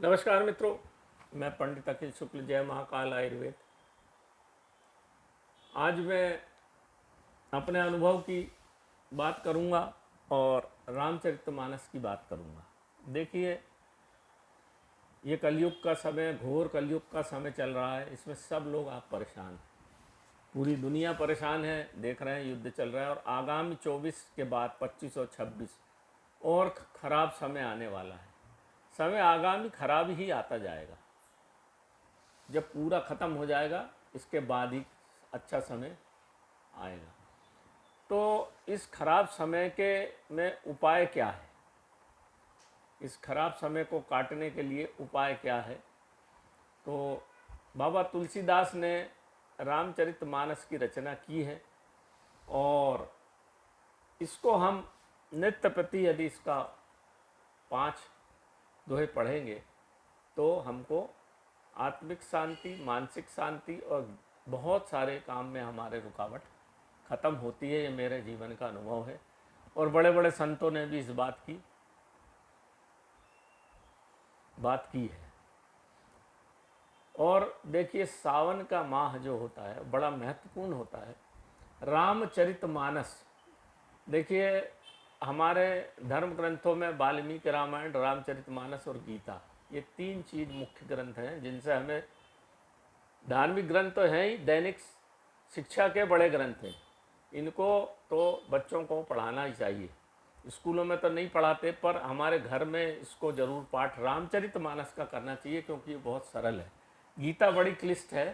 नमस्कार मित्रों, मैं पंडित अखिल शुक्ल, जय महाकाल आयुर्वेद। आज मैं अपने अनुभव की बात करूंगा और रामचरितमानस की बात करूंगा। देखिए, ये कलयुग का समय, घोर कलयुग का समय चल रहा है। इसमें सब लोग आप परेशान हैं, पूरी दुनिया परेशान है। देख रहे हैं युद्ध चल रहा है और आगामी 24 के बाद 25 और 26 और ख़राब समय आने वाला है। समय आगामी खराब ही आता जाएगा। जब पूरा ख़त्म हो जाएगा इसके बाद ही अच्छा समय आएगा। तो इस खराब समय के में उपाय क्या है? इस खराब समय को काटने के लिए उपाय क्या है? तो बाबा तुलसीदास ने रामचरितमानस की रचना की है और इसको हम नित्य प्रति यदि इसका 5 दोहे पढ़ेंगे तो हमको आत्मिक शांति, मानसिक शांति और बहुत सारे काम में हमारे रुकावट ख़त्म होती है। ये मेरे जीवन का अनुभव है और बड़े बड़े संतों ने भी इस बात की है। और देखिए, सावन का माह जो होता है बड़ा महत्वपूर्ण होता है। रामचरितमानस, देखिए हमारे धर्म ग्रंथों में वाल्मीकि रामायण, रामचरितमानस और गीता, ये 3 चीज़ मुख्य ग्रंथ हैं जिनसे हमें, धार्मिक ग्रंथ तो हैं ही, दैनिक शिक्षा के बड़े ग्रंथ हैं। इनको तो बच्चों को पढ़ाना ही चाहिए। स्कूलों में तो नहीं पढ़ाते पर हमारे घर में इसको ज़रूर पाठ रामचरितमानस का करना चाहिए क्योंकि ये बहुत सरल है। गीता बड़ी क्लिष्ट है।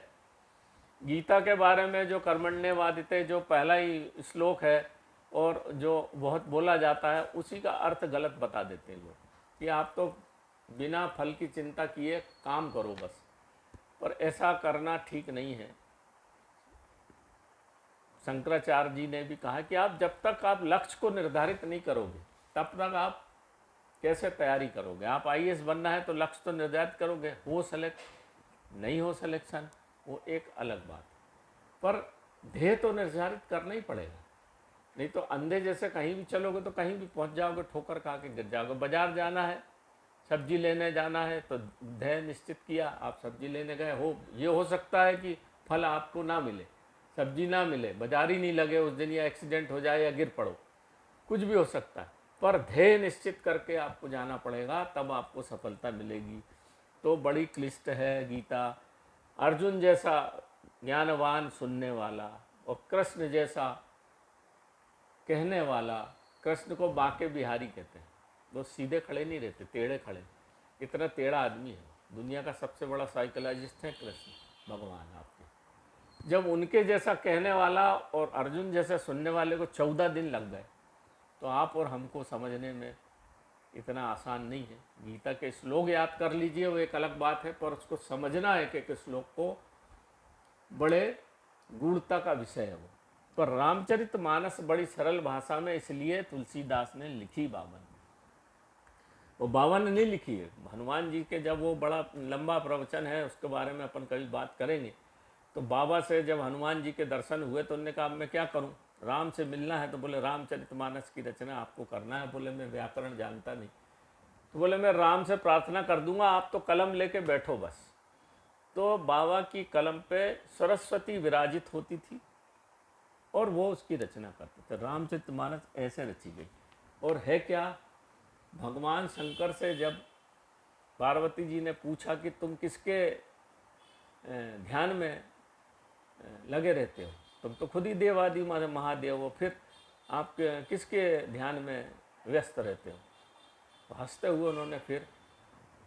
गीता के बारे में जो कर्मण्यवादिते, जो पहला ही श्लोक है और जो बहुत बोला जाता है, उसी का अर्थ गलत बता देते हैं लोग कि आप तो बिना फल की चिंता किए काम करो बस। पर ऐसा करना ठीक नहीं है। शंकराचार्य जी ने भी कहा कि आप जब तक आप लक्ष्य को निर्धारित नहीं करोगे तब तक आप कैसे तैयारी करोगे। आप आईएएस बनना है तो लक्ष्य तो निर्धारित करोगे, हो सेलेक्ट नहीं हो सिलेक्शन वो एक अलग बात है, पर ध्येय तो निर्धारित करना ही पड़ेगा। नहीं तो अंधे जैसे कहीं भी चलोगे तो कहीं भी पहुंच जाओगे, ठोकर खा के गिर जाओगे। बाजार जाना है, सब्जी लेने जाना है तो ध्येय निश्चित किया, आप सब्जी लेने गए हो, ये हो सकता है कि फल आपको ना मिले, सब्जी ना मिले, बाजार ही नहीं लगे उस दिन, या एक्सीडेंट हो जाए या गिर पड़ो, कुछ भी हो सकता है। पर ध्येय निश्चित करके आपको जाना पड़ेगा, तब आपको सफलता मिलेगी। तो बड़ी क्लिष्ट है गीता। अर्जुन जैसा ज्ञानवान सुनने वाला और कृष्ण जैसा कहने वाला, कृष्ण को बांके बिहारी कहते हैं, वो सीधे खड़े नहीं रहते, टेढ़े खड़े। इतना टेढ़ा आदमी है, दुनिया का सबसे बड़ा साइकोलॉजिस्ट है कृष्ण भगवान आपके। जब उनके जैसा कहने वाला और अर्जुन जैसे सुनने वाले को 14 दिन लग गए तो आप और हमको समझने में इतना आसान नहीं है। गीता के श्लोक याद कर लीजिए, वो एक अलग बात है, पर उसको समझना है कि श्लोक को बड़े गूढ़ता का विषय है वो। पर रामचरितमानस बड़ी सरल भाषा में इसलिए तुलसीदास ने लिखी बावन, वो 52 नहीं लिखी है। हनुमान जी के जब वो बड़ा लंबा प्रवचन है, उसके बारे में अपन कभी बात करेंगे। तो बाबा से जब हनुमान जी के दर्शन हुए तो उन्होंने कहा मैं क्या करूं, राम से मिलना है। तो बोले रामचरितमानस की रचना आपको करना है। बोले मैं व्याकरण जानता नहीं। तो बोले मैं राम से प्रार्थना कर दूंगा, आप तो कलम लेके बैठो बस। तो बाबा की कलम पे सरस्वती विराजित होती थी और वो उसकी रचना करते थे। रामचरितमानस ऐसे रची गई। और है क्या, भगवान शंकर से जब पार्वती जी ने पूछा कि तुम किसके ध्यान में लगे रहते हो, तुम तो खुद ही देवादि महादेव हो, फिर आप किसके ध्यान में व्यस्त रहते हो। तो हंसते हुए उन्होंने फिर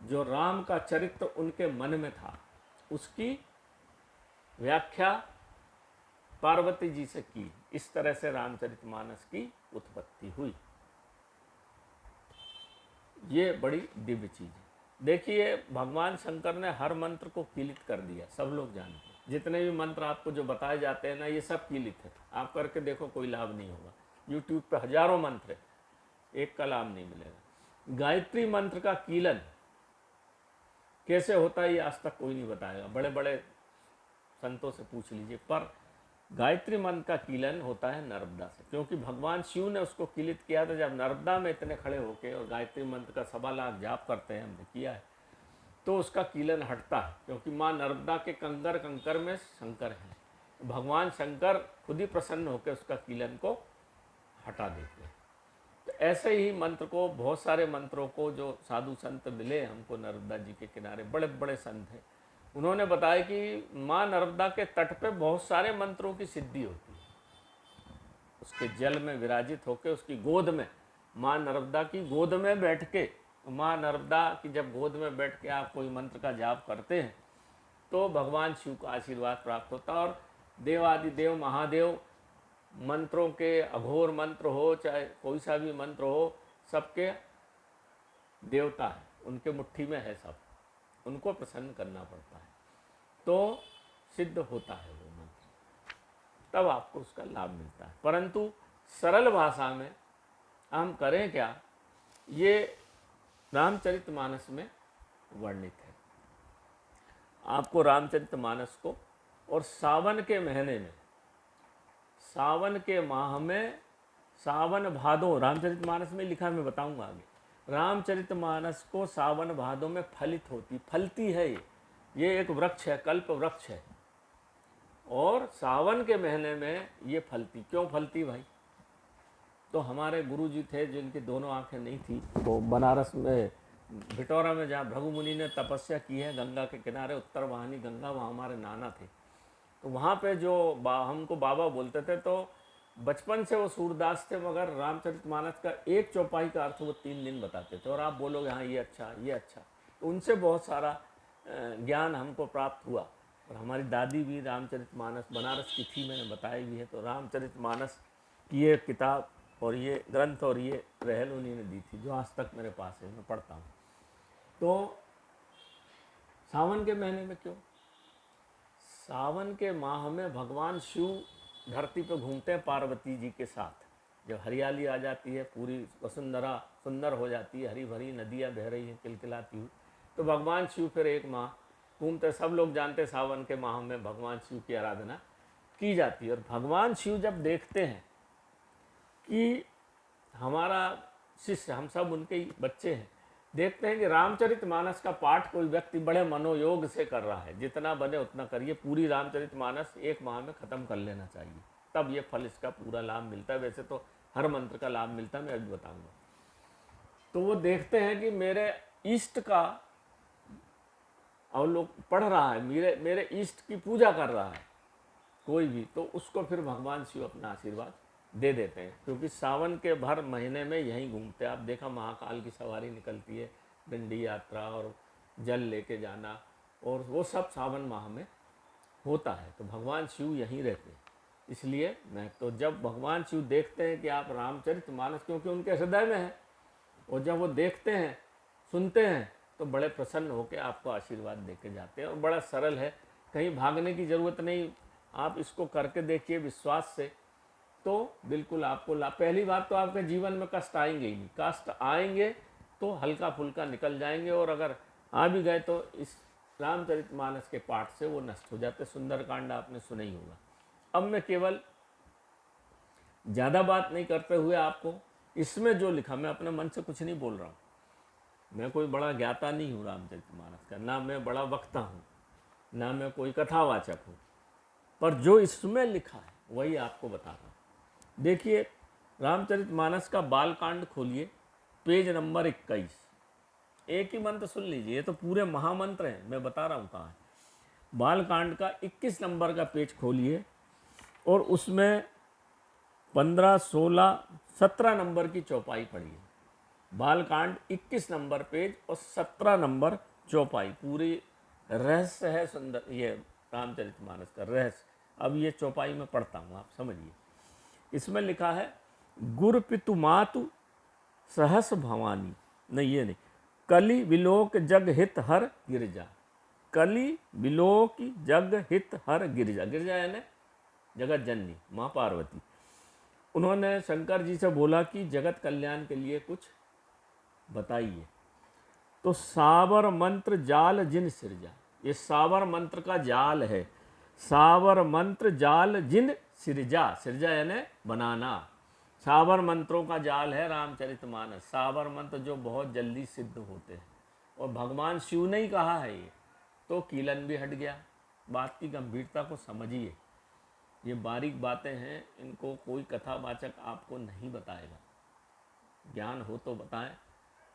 जो राम का चरित्र उनके मन में था उसकी व्याख्या पार्वती जी से की। इस तरह से रामचरितमानस की उत्पत्ति हुई। ये बड़ी दिव्य चीज़ है। देखिए, भगवान शंकर ने हर मंत्र को कीलित कर दिया, सब लोग जानते हैं। जितने भी मंत्र आपको जो बताए जाते हैं ना, ये सब कीलित है। आप करके देखो, कोई लाभ नहीं होगा। यूट्यूब पे हजारों मंत्र है, एक का लाभ नहीं मिलेगा। गायत्री मंत्र का कीलन कैसे होता है ये आज तक कोई नहीं बताएगा, बड़े बड़े संतों से पूछ लीजिए। पर गायत्री मंत्र का कीलन होता है नर्मदा से, क्योंकि भगवान शिव ने उसको कीलित किया था जब नर्मदा में इतने खड़े होके और गायत्री मंत्र का 1.25 लाख जाप करते हैं, हमने किया है। तो उसका कीलन हटता है, क्योंकि माँ नर्मदा के कंकर कंकर में शंकर है। भगवान शंकर खुद ही प्रसन्न होकर उसका कीलन को हटा देते हैं। तो ऐसे ही मंत्र को, बहुत सारे मंत्रों को जो साधु संत मिले हमको नर्मदा जी के किनारे, बड़े बड़े संत हैं, उन्होंने बताया कि माँ नर्मदा के तट पे बहुत सारे मंत्रों की सिद्धि होती है। उसके जल में विराजित होकर, उसकी गोद में, माँ नर्मदा की गोद में बैठ के, माँ नर्मदा की जब गोद में बैठ के आप कोई मंत्र का जाप करते हैं तो भगवान शिव का आशीर्वाद प्राप्त होता है। और देवादिदेव महादेव मंत्रों के, अघोर मंत्र हो चाहे कोई सा भी मंत्र हो, सबके देवता है, उनके मुट्ठी में है सब, उनको प्रसन्न करना पड़ता है तो सिद्ध होता है वो मंत्र, तब आपको उसका लाभ मिलता है। परंतु सरल भाषा में हम करें क्या, ये रामचरितमानस में वर्णित है। आपको रामचरितमानस को, और सावन के महीने में, सावन के माह में, सावन भादो, रामचरितमानस में लिखा, मैं बताऊंगा आगे। रामचरितमानस को सावन भादो में फलती है ये एक वृक्ष है, कल्प वृक्ष है, और सावन के महीने में ये फलती। क्यों फलती भाई? तो हमारे गुरुजी थे जिनकी दोनों आंखें नहीं थी, वो बनारस में भिटौरा में जहाँ भृगु मुनि ने तपस्या की है गंगा के किनारे, उत्तर वाहिनी गंगा, वहाँ हमारे नाना थे। तो वहाँ पे जो हमको बाबा बोलते थे, तो बचपन से वो सूरदास थे, मगर रामचरितमानस का एक चौपाई का अर्थ वो 3 दिन बताते थे, और आप बोलोगे हाँ ये अच्छा, ये अच्छा। तो उनसे बहुत सारा ज्ञान हमको प्राप्त हुआ। और हमारी दादी भी रामचरितमानस बनारस की थी, मैंने बताई भी है। तो रामचरितमानस की ये किताब और ये ग्रंथ और ये रहल उन्हीं ने दी थी, जो आज तक मेरे पास है, मैं पढ़ता हूँ। तो सावन के महीने में क्यों? सावन के माह में भगवान शिव धरती पर घूमते हैं पार्वती जी के साथ। जब हरियाली आ जाती है, पूरी वसुंधरा सुंदर हो जाती है, हरी भरी नदियाँ बह रही हैं किलकिलाती हुई, तो भगवान शिव फिर एक माह घूमते। सब लोग जानते हैं सावन के माह में भगवान शिव की आराधना की जाती है। और भगवान शिव जब देखते हैं कि हमारा शिष्य, हम सब उनके ही बच्चे हैं, देखते हैं कि रामचरितमानस का पाठ कोई व्यक्ति बड़े मनोयोग से कर रहा है, जितना बने उतना करिए, पूरी रामचरितमानस 1 माह में ख़त्म कर लेना चाहिए, तब ये फल इसका पूरा लाभ मिलता है। वैसे तो हर मंत्र का लाभ मिलता है, मैं अभी बताऊंगा। तो वो देखते हैं कि मेरे इष्ट का अवलोक पढ़ रहा है, मेरे इष्ट की पूजा कर रहा है कोई भी, तो उसको फिर भगवान शिव अपना आशीर्वाद दे देते हैं। क्योंकि सावन के भर महीने में यहीं घूमते हैं। आप देखा महाकाल की सवारी निकलती है, डंडी यात्रा और जल लेके जाना, और वो सब सावन माह में होता है। तो भगवान शिव यहीं रहते हैं, इसलिए मैं तो जब भगवान शिव देखते हैं कि आप रामचरितमानस, क्योंकि उनके हृदय में है, और जब वो देखते हैं, सुनते हैं, तो बड़े प्रसन्न होकर आपको आशीर्वाद दे के जाते हैं। और बड़ा सरल है, कहीं भागने की ज़रूरत नहीं, आप इसको करके देखिए विश्वास से, तो बिल्कुल आपको लाभ। पहली बात तो आपके जीवन में कष्ट आएंगे ही नहीं, कष्ट आएंगे तो हल्का फुल्का निकल जाएंगे, और अगर आ भी गए तो इस रामचरितमानस के पाठ से वो नष्ट हो जाते। सुंदरकांड आपने सुना ही होगा। अब मैं केवल ज़्यादा बात नहीं करते हुए आपको इसमें जो लिखा, मैं अपने मन से कुछ नहीं बोल रहा हूँ, मैं कोई बड़ा ज्ञाता नहीं हूँ रामचरितमानस का, ना मैं बड़ा वक्ता हूँ, ना मैं कोई कथावाचक हूँ, पर जो इसमें लिखा है वही आपको बता रहा हूँ। देखिए, रामचरितमानस का बालकांड खोलिए, पेज नंबर 21। एक ही मंत्र सुन लीजिए, ये तो पूरे महामंत्र हैं, मैं बता रहा हूँ कहाँ है। बालकांड का 21 नंबर का पेज खोलिए, और उसमें 15, 16, 17 नंबर की चौपाई पढ़िए। बालकांड 21 नंबर पेज और 17 नंबर चौपाई, पूरी रहस्य है सुंदर, ये रामचरितमानस का रहस्य। अब ये चौपाई में पढ़ता हूँ, आप समझिए। इसमें लिखा है, गुर पितु मातु सहस भवानी, नहीं ये नहीं, कली विलोक जग हित हर गिरजा, कली विलोक जग हित हर गिरजा, गिरजा यानी जगत जननी माँ पार्वती। उन्होंने शंकर जी से बोला कि जगत कल्याण के लिए कुछ बताइए। तो सावर मंत्र जाल जिन सिरजा, ये सावर मंत्र का जाल है, सावर मंत्र जाल जिन सिरजा, सिरजा यानी बनाना, सावर मंत्रों का जाल है रामचरितमानस। सावर मंत्र जो बहुत जल्दी सिद्ध होते हैं और भगवान शिव ने ही कहा है ये, तो कीलन भी हट गया। बात की गंभीरता को समझिए, ये बारीक बातें हैं, इनको कोई कथावाचक आपको नहीं बताएगा। ज्ञान हो तो बताएं,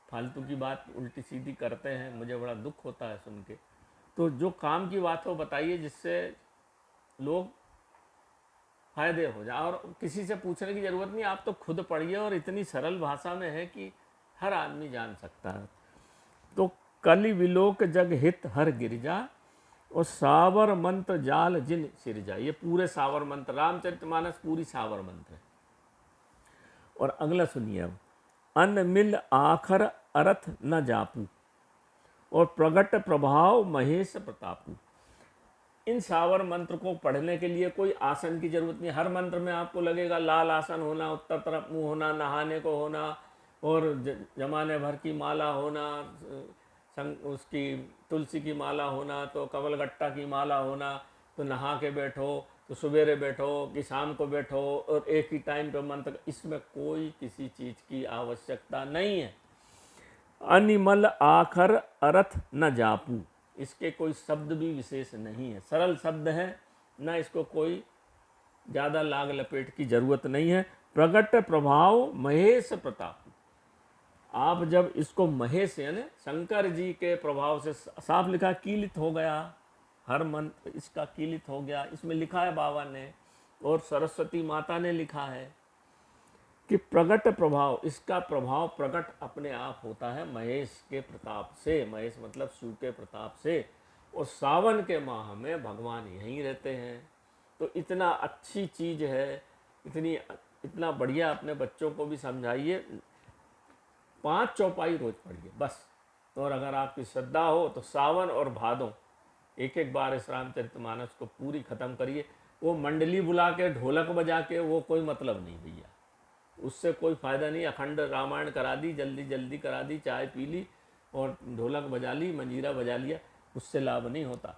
फालतू की बात उल्टी सीधी करते हैं, मुझे बड़ा दुख होता है सुन के। तो जो काम की बात हो बताइए, जिससे लोग फायदे हो जाए, और किसी से पूछने की ज़रूरत नहीं, आप तो खुद पढ़िए, और इतनी सरल भाषा में है कि हर आदमी जान सकता है। तो कलि विलोक जग हित हर गिरजा, और सावर मंत्र जाल जिन सिरजा। ये पूरे सावर मंत्र, रामचरितमानस पूरी सावर मंत्र है। और अगला सुनिए अब, अन्न मिल आखर अरथ न जापू, और प्रगट प्रभाव महेश प्रतापू। इन सावर मंत्र को पढ़ने के लिए कोई आसन की जरूरत नहीं। हर मंत्र में आपको लगेगा लाल आसन होना, उत्तर तरफ मुंह होना, नहाने को होना, और जमाने भर की माला होना, उसकी तुलसी की माला होना, तो कमलगट्टा की माला होना, तो नहा के बैठो, तो सवेरे बैठो कि शाम को बैठो, और एक ही टाइम पे मंत्र। इसमें कोई किसी चीज़ की आवश्यकता नहीं है। अनिमल आखर अर्थ न जापू, इसके कोई शब्द भी विशेष नहीं है, सरल शब्द है, न इसको कोई ज़्यादा लाग लपेट की जरूरत नहीं है। प्रगट प्रभाव महेश प्रताप, आप जब इसको महेश यानी शंकर जी के प्रभाव से, साफ लिखा कीलित हो गया, हर मंत्र इसका कीलित हो गया, इसमें लिखा है बाबा ने, और सरस्वती माता ने लिखा है कि प्रगट प्रभाव, इसका प्रभाव प्रकट अपने आप होता है महेश के प्रताप से। महेश मतलब शिव के प्रताप से। और सावन के माह में भगवान यहीं रहते हैं। तो इतना अच्छी चीज़ है, इतना बढ़िया। अपने बच्चों को भी समझाइए, 5 चौपाई रोज पढ़िए बस। और अगर आपकी श्रद्धा हो तो सावन और भादों एक एक बार इस रामचरितमानस को पूरी ख़त्म करिए। वो मंडली बुला के ढोलक बजा के वो कोई मतलब नहीं भैया, उससे कोई फ़ायदा नहीं। अखंड रामायण करा दी, जल्दी जल्दी करा दी, चाय पी ली और ढोलक बजा ली, मंजीरा बजा लिया, उससे लाभ नहीं होता।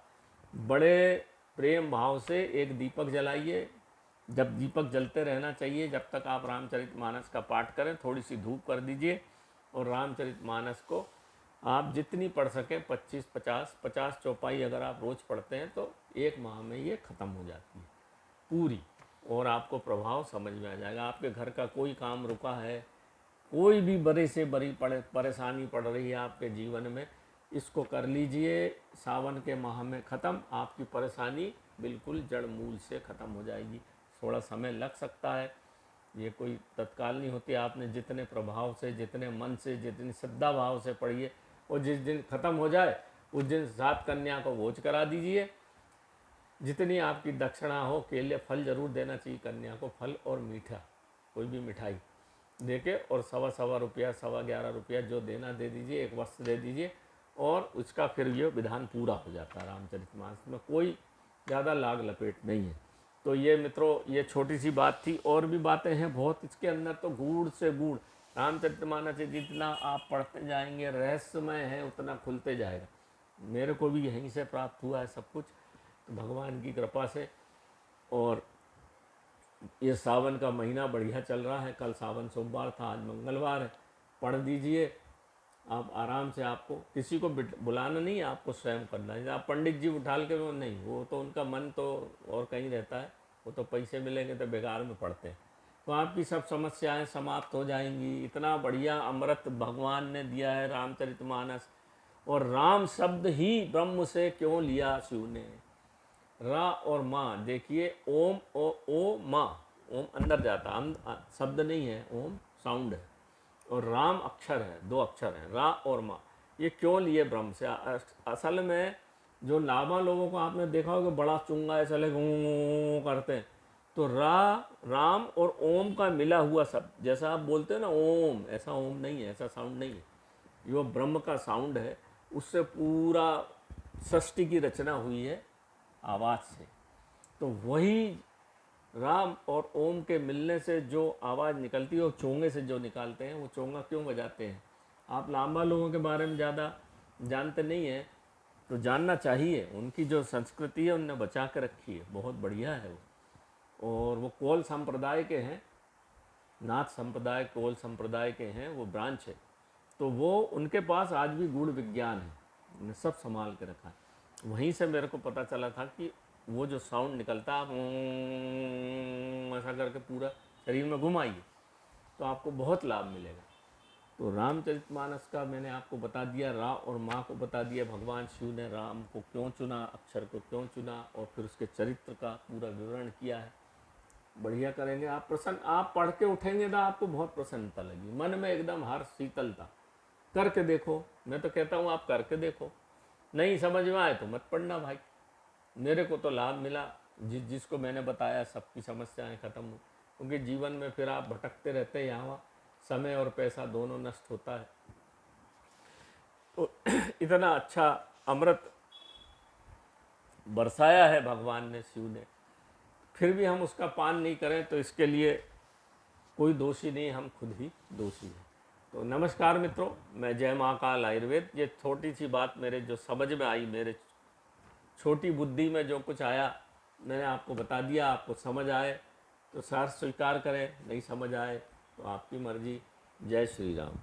बड़े प्रेम भाव से एक दीपक जलाइए, जब दीपक जलते रहना चाहिए जब तक आप रामचरितमानस का पाठ करें। थोड़ी सी धूप कर दीजिए, और रामचरितमानस को आप जितनी पढ़ सकें, 25-50 चौपाई अगर आप रोज़ पढ़ते हैं तो एक माह में ये ख़त्म हो जाती है पूरी, और आपको प्रभाव समझ में आ जाएगा। आपके घर का कोई काम रुका है, कोई भी बड़े से बड़ी परेशानी पड़ रही है आपके जीवन में, इसको कर लीजिए, सावन के माह में ख़त्म। आपकी परेशानी बिल्कुल जड़ मूल से ख़त्म हो जाएगी। थोड़ा समय लग सकता है, ये कोई तत्काल नहीं होती। आपने जितने प्रभाव से, जितने मन से, जितनी श्रद्धा भाव से पढ़िए, और जिस दिन ख़त्म हो जाए उस दिन 7 कन्या को भोज करा दीजिए। जितनी आपकी दक्षिणा हो, केले फल जरूर देना चाहिए कन्या को, फल और मीठा, कोई भी मिठाई देके, और सवा रुपया, 11.25 रुपया जो देना दे दीजिए, एक वस्त्र दे दीजिए, और उसका फिर ये विधान पूरा हो जाता है। रामचरितमानस में कोई ज़्यादा लाग लपेट नहीं है। तो ये मित्रों, ये छोटी सी बात थी, और भी बातें हैं बहुत इसके अंदर, तो गूढ़ से गूढ़ रामचरितमानस से जितना आप पढ़ते जाएंगे, रहस्यमय है, उतना खुलते जाएगा। मेरे को भी यहीं से प्राप्त हुआ है सब कुछ, तो भगवान की कृपा से। और ये सावन का महीना बढ़िया चल रहा है। कल सावन सोमवार था, आज मंगलवार है। पढ़ दीजिए आप आराम से, आपको किसी को बुलाना नहीं है, आपको स्वयं करना है। आप पंडित जी उठा के वो नहीं, वो तो उनका मन तो और कहीं रहता है, वो तो पैसे मिलेंगे तो बेकार में पढ़ते हैं। तो आपकी सब समस्याएं समाप्त हो जाएंगी। इतना बढ़िया अमृत भगवान ने दिया है रामचरितमानस। और राम शब्द ही ब्रह्म से क्यों लिया शिव ने। रा और माँ देखिए, ओम ओ माँ, ओम अंदर जाता, हम शब्द नहीं है, ओम साउंड है, और राम अक्षर है, 2 अक्षर हैं, रा और माँ। ये क्यों लिए ब्रह्म से। असल में जो नामा लोगों को आपने देखा होगा, बड़ा चुंगा ऐसा लगे गूं करते हैं, तो राम और ओम का मिला हुआ शब्द, जैसा आप बोलते हैं ना ओम, ऐसा ओम नहीं है, ऐसा साउंड नहीं है, ये ब्रह्म का साउंड है। उससे पूरा सृष्टि की रचना हुई है आवाज़ से। तो वही राम और ओम के मिलने से जो आवाज़ निकलती है, वो चोंगे से जो निकालते हैं, वो चोंगा क्यों बजाते हैं। आप लांबा लोगों के बारे में ज़्यादा जानते नहीं हैं, तो जानना चाहिए। उनकी जो संस्कृति है उनने बचा के रखी है, बहुत बढ़िया है वो। और वो कोल संप्रदाय के हैं, नाथ संप्रदाय कोल संप्रदाय के हैं, वो ब्रांच है। तो वो उनके पास आज भी गूढ़ विज्ञान है, उन्हें सब संभाल के रखा है। वहीं से मेरे को पता चला था कि वो जो साउंड निकलता है, आप ऐसा करके पूरा शरीर में घुमाइए तो आपको बहुत लाभ मिलेगा। तो रामचरितमानस का मैंने आपको बता दिया, रा और माँ को बता दिया भगवान शिव ने राम को क्यों चुना, अक्षर को क्यों चुना, और फिर उसके चरित्र का पूरा विवरण किया है। बढ़िया करेंगे आप, प्रसन्न, आप पढ़ के उठेंगे ना आपको बहुत प्रसन्नता लगी, मन में एकदम हर शीतलता। करके देखो, मैं तो कहता हूँ आप करके देखो, नहीं समझ में आए तो मत पढ़ना भाई। मेरे को तो लाभ मिला, जिसको मैंने बताया सबकी समस्याएं खत्म हुई, क्योंकि जीवन में फिर आप भटकते रहते हैं, यहाँ समय और पैसा दोनों नष्ट होता है। तो इतना अच्छा अमृत बरसाया है भगवान ने, शिव ने, फिर भी हम उसका पान नहीं करें तो इसके लिए कोई दोषी नहीं, हम खुद ही दोषी हैं। तो नमस्कार मित्रों, मैं जय महाकाल आयुर्वेद, ये छोटी सी बात मेरे जो समझ में आई, मेरे छोटी बुद्धि में जो कुछ आया मैंने आपको बता दिया। आपको समझ आए तो सार स्वीकार करें, नहीं समझ आए तो आपकी मर्जी। जय श्री राम।